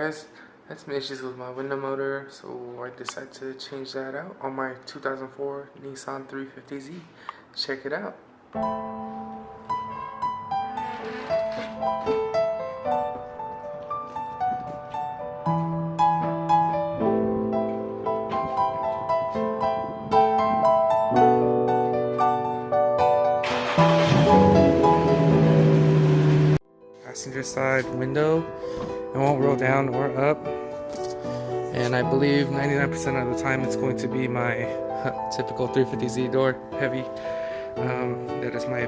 Guys, had some issues with my window motor, so I decided to change that out on my 2004 Nissan 350Z. Check it out. Passenger side window, it won't roll down or up, and I believe 99% of the time it's going to be my typical 350Z door heavy. That is my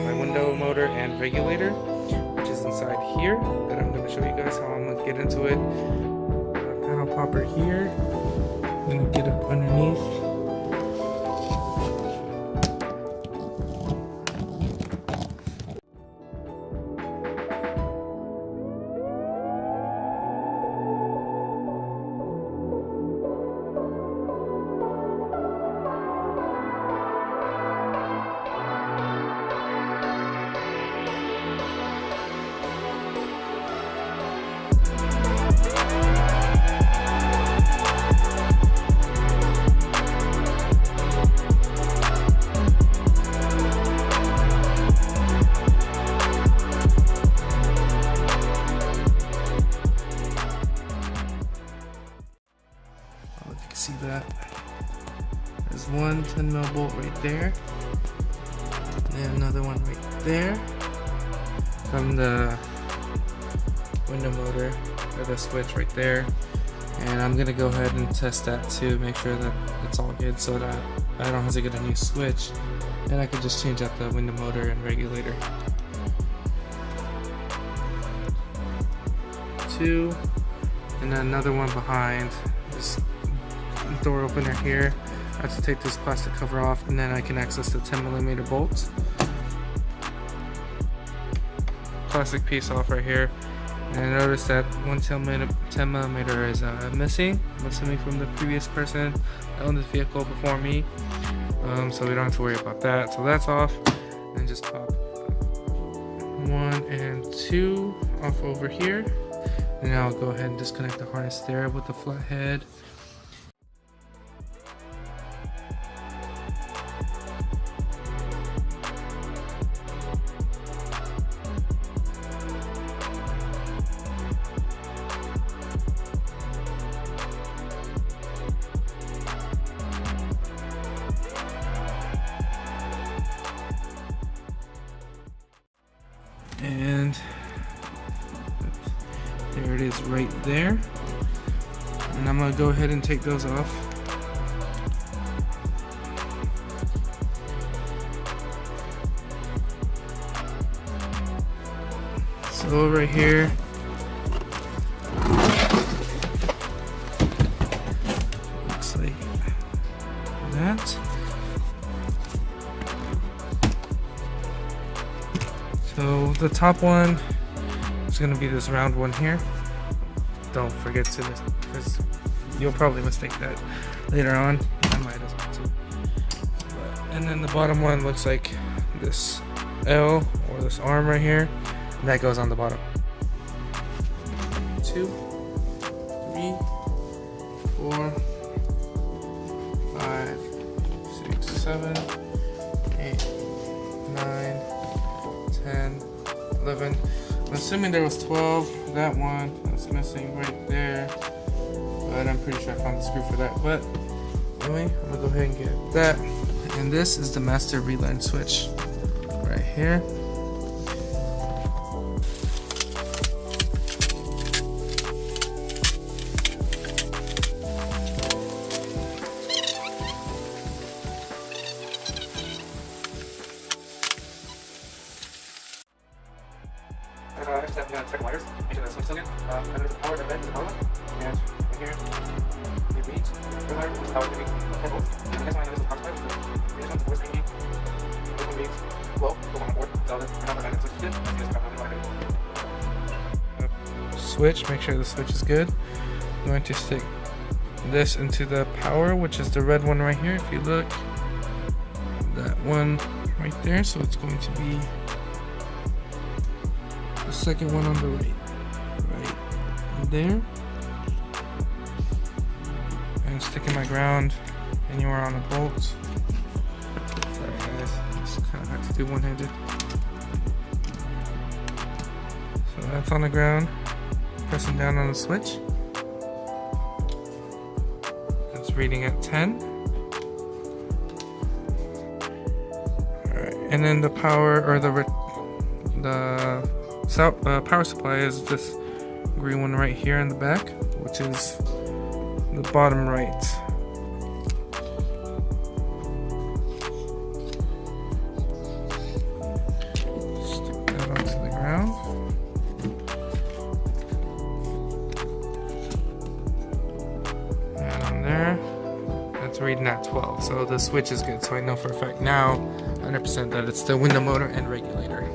my window motor and regulator, which is inside here, that I'm going to show you guys how I'm going to get into it. Panel popper here, I'm going to get up underneath. See that? There's one 10mm bolt right there, and another one right there from the window motor, or the switch right there. And I'm gonna go ahead and test that to make sure that it's all good, so that I don't have to get a new switch, and I could just change out the window motor and regulator. Two, and then another one behind this door opener here. I have to take this plastic cover off, and then I can access the 10mm bolts. Plastic piece off right here, and I noticed that one 10mm is missing. I'm assuming from the previous person that owned this vehicle before me, so we don't have to worry about that. So that's off, and just pop 1 and 2 off over here, and now I'll go ahead and disconnect the harness there with the flat head. And there it is right there, and I'm gonna go ahead and take those off. So right here, looks like that. So the top one is going to be this round one here. Don't forget to, because you'll probably mistake that later on. I might as well too. And then the bottom one looks like this L, or this arm right here, and that goes on the bottom. 2, 3, 4, 5, 6, 7, 8, 9, 10, 11. I'm assuming there was 12. That one that's missing right there, but I'm pretty sure I found the screw for that. But anyway, I'm gonna go ahead and get that. And this is the master reline switch right here. Next step, check wires. Make sure the switch is still good. Under the power, the bed is the power one. And right here, it reads. The wire is power to be 10 volts. And that's why I know this is power supply. This one's voice range. This one reads low, go on board. So the power button switch is good. Let's see this power. Switch, make sure the switch is good. I'm going to stick this into the power, which is the red one right here. If you look, that one right there. So it's going to be the second one on the right there. And sticking my ground anywhere on the bolts. Sorry guys, it's kind of hard to do one-handed. So that's on the ground. Pressing down on the switch. That's reading at 10. Alright, and then the power or the power supply is this green one right here in the back, which is the bottom right. Stick that onto the ground. And on there, that's reading at 12. So the switch is good. So I know for a fact now, 100% that it's the window motor and regulator.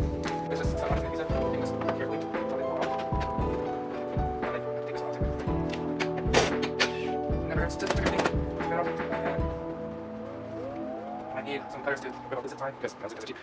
I need some tires to put on this time because that's cheap.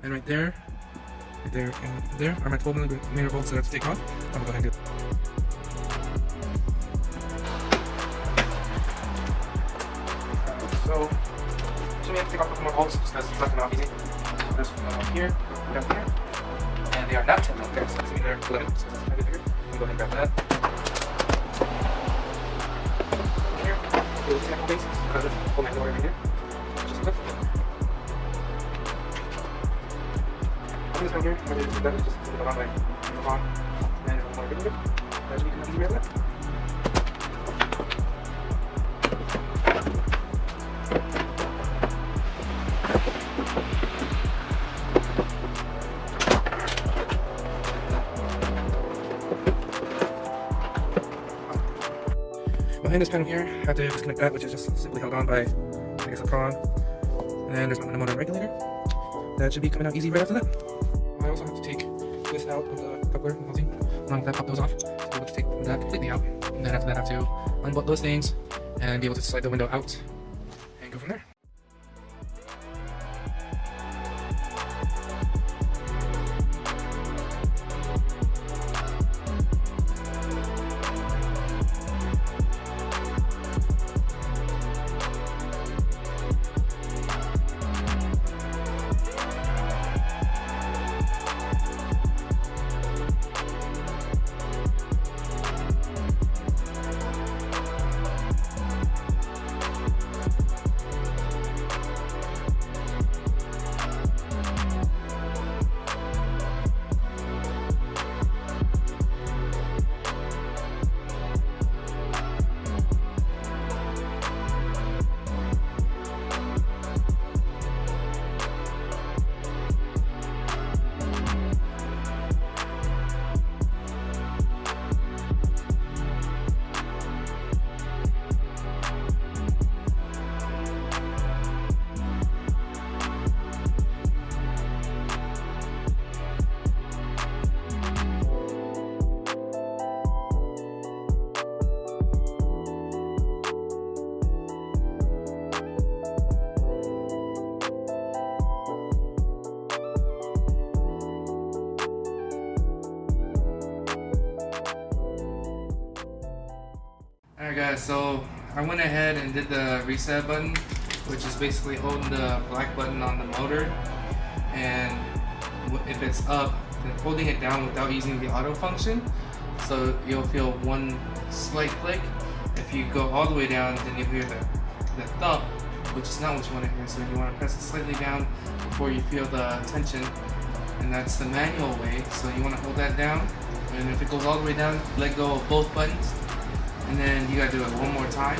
And right there, and there are my 12mm bolts that I have to take off. I'm gonna go ahead and do it. So we have to take off a couple more bolts just because it's not going to be easy. So there's one here, down here, and they are not 10 there, so this means they're 11, so that's kind of bigger. I'm going to go ahead and grab that. Here, we'll take a base, because there's a full manual over here. Just clip. This one here, I'm going to do that, just put it on my on, and it's more bigger. That should be easy to that. Behind this panel here, I have to disconnect that, which is just simply held on by, I guess, a prong. And there's my window motor regulator. That should be coming out easy right after that. I also have to take this out of the coupler and housing. Along with that, pop those off. So I'm able to take that completely out. And then after that, I have to unbolt those things and be able to slide the window out and go from there. Alright guys, so I went ahead and did the reset button, which is basically holding the black button on the motor, and if it's up, then holding it down without using the auto function, so you'll feel one slight click. If you go all the way down, then you'll hear the thump, which is not what you want to hear, so you want to press it slightly down before you feel the tension, and that's the manual way. So you want to hold that down, and if it goes all the way down, let go of both buttons, and then you gotta do it one more time.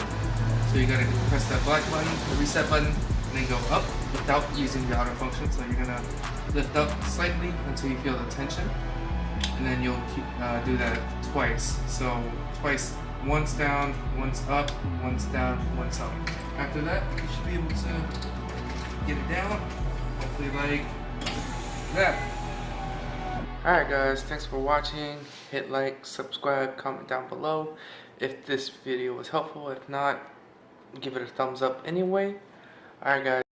So you gotta press that black button, the reset button, and then go up without using the auto function. So you're gonna lift up slightly until you feel the tension, and then you'll do that twice. So twice, once down, once up, once down, once up. After that, you should be able to get it down, hopefully like that. Alright guys, thanks for watching. Hit like, subscribe, comment down below if this video was helpful. If not, give it a thumbs up anyway. Alright guys.